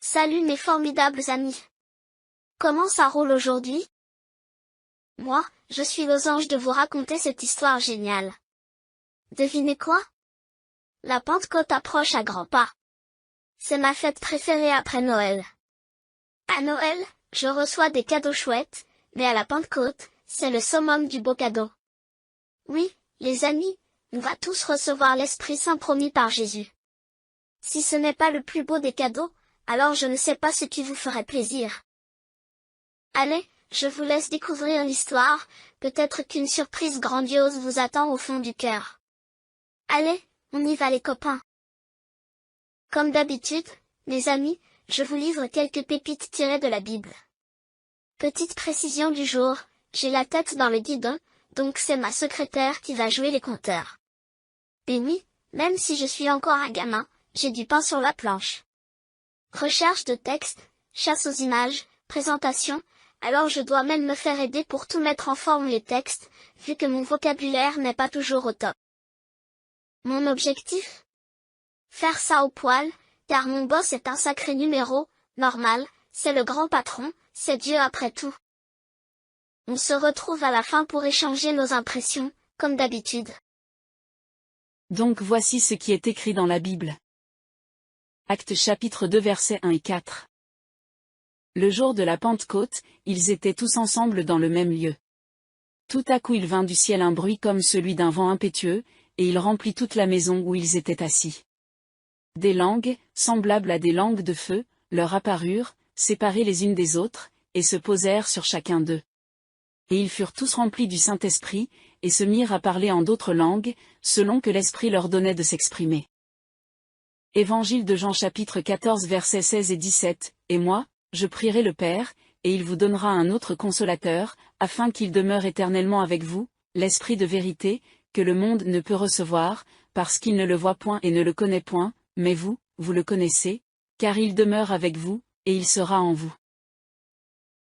Salut mes formidables amis. Comment ça roule aujourd'hui? Moi, je suis losange de vous raconter cette histoire géniale. Devinez quoi? La Pentecôte approche à grands pas. C'est ma fête préférée après Noël. À Noël, je reçois des cadeaux chouettes, mais à la Pentecôte, c'est le summum du beau cadeau. Oui, les amis, on va tous recevoir l'Esprit Saint promis par Jésus. Si ce n'est pas le plus beau des cadeaux, alors je ne sais pas ce qui vous ferait plaisir. Allez, je vous laisse découvrir l'histoire, peut-être qu'une surprise grandiose vous attend au fond du cœur. Allez, on y va les copains. Comme d'habitude, mes amis, je vous livre quelques pépites tirées de la Bible. Petite précision du jour, j'ai la tête dans le guidon, donc c'est ma secrétaire qui va jouer les compteurs. Et oui, même si je suis encore un gamin, j'ai du pain sur la planche. Recherche de texte, chasse aux images, présentation, alors je dois même me faire aider pour tout mettre en forme les textes, vu que mon vocabulaire n'est pas toujours au top. Mon objectif? Faire ça au poil, car mon boss est un sacré numéro, normal, c'est le grand patron, c'est Dieu après tout. On se retrouve à la fin pour échanger nos impressions, comme d'habitude. Donc voici ce qui est écrit dans la Bible. Actes chapitre 2 versets 1 et 4. Le jour de la Pentecôte, ils étaient tous ensemble dans le même lieu. Tout à coup il vint du ciel un bruit comme celui d'un vent impétueux, et il remplit toute la maison où ils étaient assis. Des langues, semblables à des langues de feu, leur apparurent, séparées les unes des autres, et se posèrent sur chacun d'eux. Et ils furent tous remplis du Saint-Esprit, et se mirent à parler en d'autres langues, selon que l'Esprit leur donnait de s'exprimer. Évangile de Jean chapitre 14 versets 16 et 17, Et moi, je prierai le Père, et il vous donnera un autre consolateur, afin qu'il demeure éternellement avec vous, l'Esprit de vérité, que le monde ne peut recevoir, parce qu'il ne le voit point et ne le connaît point, mais vous, vous le connaissez, car il demeure avec vous, et il sera en vous.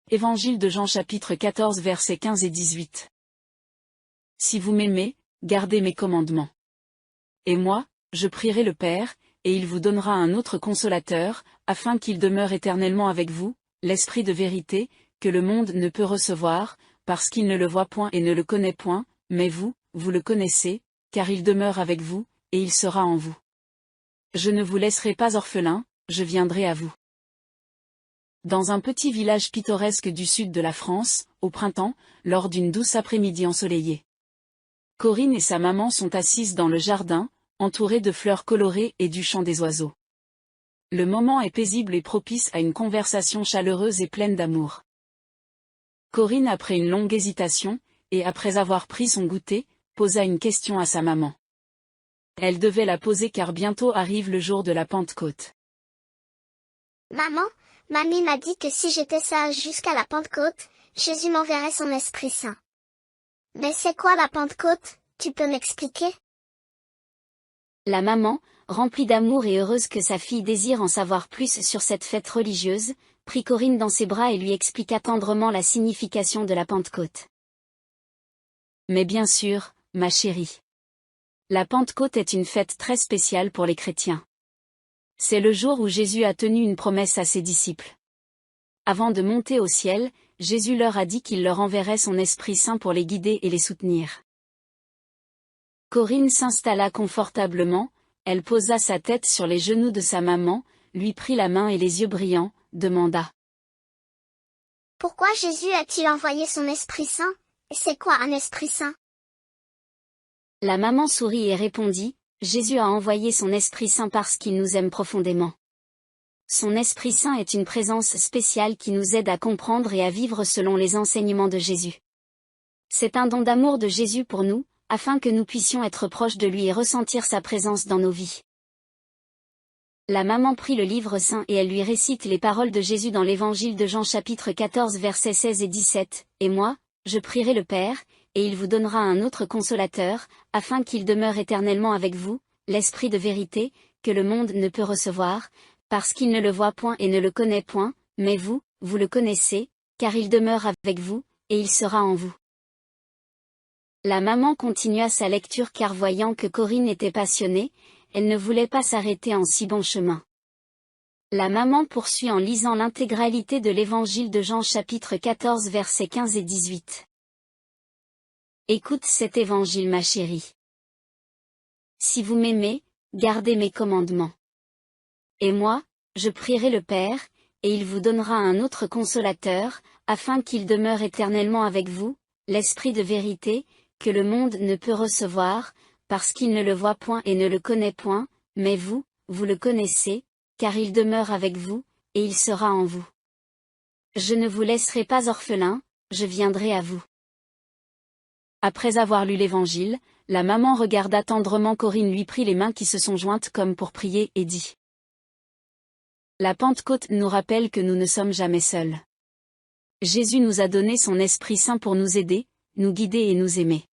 Évangile de Jean chapitre 14 versets 15 et 18. Si vous m'aimez, gardez mes commandements. Et moi, je prierai le Père, et il vous donnera un autre consolateur, afin qu'il demeure éternellement avec vous, l'Esprit de vérité, que le monde ne peut recevoir, parce qu'il ne le voit point et ne le connaît point, mais vous, vous le connaissez, car il demeure avec vous, et il sera en vous. Je ne vous laisserai pas orphelins, je viendrai à vous. Dans un petit village pittoresque du sud de la France, au printemps, lors d'une douce après-midi ensoleillée. Corinne et sa maman sont assises dans le jardin, entourées de fleurs colorées et du chant des oiseaux. Le moment est paisible et propice à une conversation chaleureuse et pleine d'amour. Corinne, après une longue hésitation, et après avoir pris son goûter, posa une question à sa maman. Elle devait la poser car bientôt arrive le jour de la Pentecôte. Maman, mamie m'a dit que si j'étais sage jusqu'à la Pentecôte, Jésus m'enverrait son Esprit Saint. Mais c'est quoi la Pentecôte, tu peux m'expliquer? La maman, remplie d'amour et heureuse que sa fille désire en savoir plus sur cette fête religieuse, prit Corinne dans ses bras et lui expliqua tendrement la signification de la Pentecôte. Mais bien sûr, ma chérie. La Pentecôte est une fête très spéciale pour les chrétiens. C'est le jour où Jésus a tenu une promesse à ses disciples. Avant de monter au ciel, Jésus leur a dit qu'il leur enverrait son Esprit Saint pour les guider et les soutenir. Corinne s'installa confortablement, elle posa sa tête sur les genoux de sa maman, lui prit la main et les yeux brillants, demanda. Pourquoi Jésus a-t-il envoyé son Esprit Saint? Et c'est quoi un Esprit Saint? La maman sourit et répondit, Jésus a envoyé son Esprit Saint parce qu'il nous aime profondément. Son Esprit Saint est une présence spéciale qui nous aide à comprendre et à vivre selon les enseignements de Jésus. C'est un don d'amour de Jésus pour nous, afin que nous puissions être proches de lui et ressentir sa présence dans nos vies. La maman prit le livre saint et elle lui récite les paroles de Jésus dans l'évangile de Jean chapitre 14 versets 16 et 17, Et moi, je prierai le Père, et il vous donnera un autre consolateur, afin qu'il demeure éternellement avec vous, l'Esprit de vérité, que le monde ne peut recevoir, parce qu'il ne le voit point et ne le connaît point, mais vous, vous le connaissez, car il demeure avec vous, et il sera en vous. La maman continua sa lecture car voyant que Corinne était passionnée, elle ne voulait pas s'arrêter en si bon chemin. La maman poursuit en lisant l'intégralité de l'évangile de Jean chapitre 14 versets 15 et 18. Écoute cet évangile ma chérie. Si vous m'aimez, gardez mes commandements. Et moi, je prierai le Père, et il vous donnera un autre consolateur, afin qu'il demeure éternellement avec vous, l'Esprit de vérité, que le monde ne peut recevoir, parce qu'il ne le voit point et ne le connaît point, mais vous, vous le connaissez, car il demeure avec vous, et il sera en vous. Je ne vous laisserai pas orphelin, je viendrai à vous. Après avoir lu l'évangile, la maman regarda tendrement Corinne, lui prit les mains qui se sont jointes comme pour prier et dit. La Pentecôte nous rappelle que nous ne sommes jamais seuls. Jésus nous a donné son Esprit Saint pour nous aider, nous guider et nous aimer.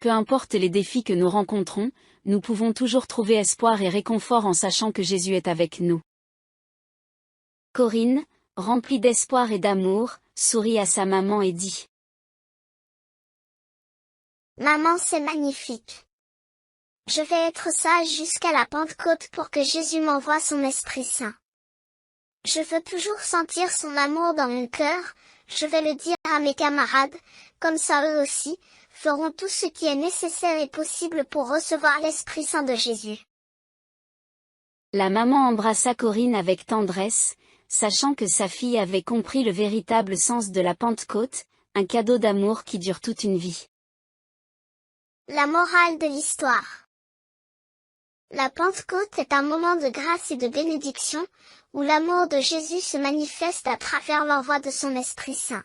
Peu importe les défis que nous rencontrons, nous pouvons toujours trouver espoir et réconfort en sachant que Jésus est avec nous. Corinne, remplie d'espoir et d'amour, sourit à sa maman et dit. Maman, c'est magnifique. Je vais être sage jusqu'à la Pentecôte pour que Jésus m'envoie son Esprit Saint. Je veux toujours sentir son amour dans mon cœur, je vais le dire à mes camarades, comme ça eux aussi, feront tout ce qui est nécessaire et possible pour recevoir l'Esprit Saint de Jésus. La maman embrassa Corinne avec tendresse, sachant que sa fille avait compris le véritable sens de la Pentecôte, un cadeau d'amour qui dure toute une vie. La morale de l'histoire. La Pentecôte est un moment de grâce et de bénédiction, où l'amour de Jésus se manifeste à travers l'envoi de son Esprit Saint.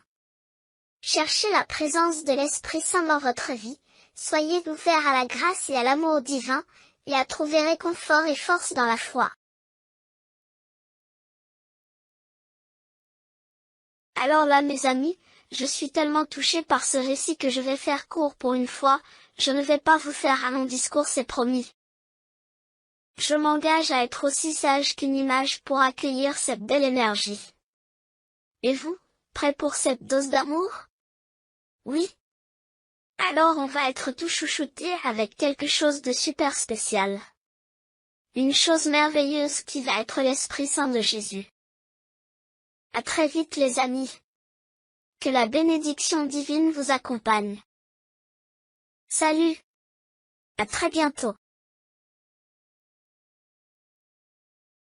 Cherchez la présence de l'Esprit Saint dans votre vie, soyez ouverts à la grâce et à l'amour divin, et à trouver réconfort et force dans la foi. Alors là mes amis, je suis tellement touchée par ce récit que je vais faire court pour une fois, je ne vais pas vous faire un long discours, c'est promis. Je m'engage à être aussi sage qu'une image pour accueillir cette belle énergie. Et vous, prêts pour cette dose d'amour? Oui? Alors on va être tout chouchouté avec quelque chose de super spécial. Une chose merveilleuse qui va être l'Esprit Saint de Jésus. À très vite les amis. Que la bénédiction divine vous accompagne. Salut! À très bientôt!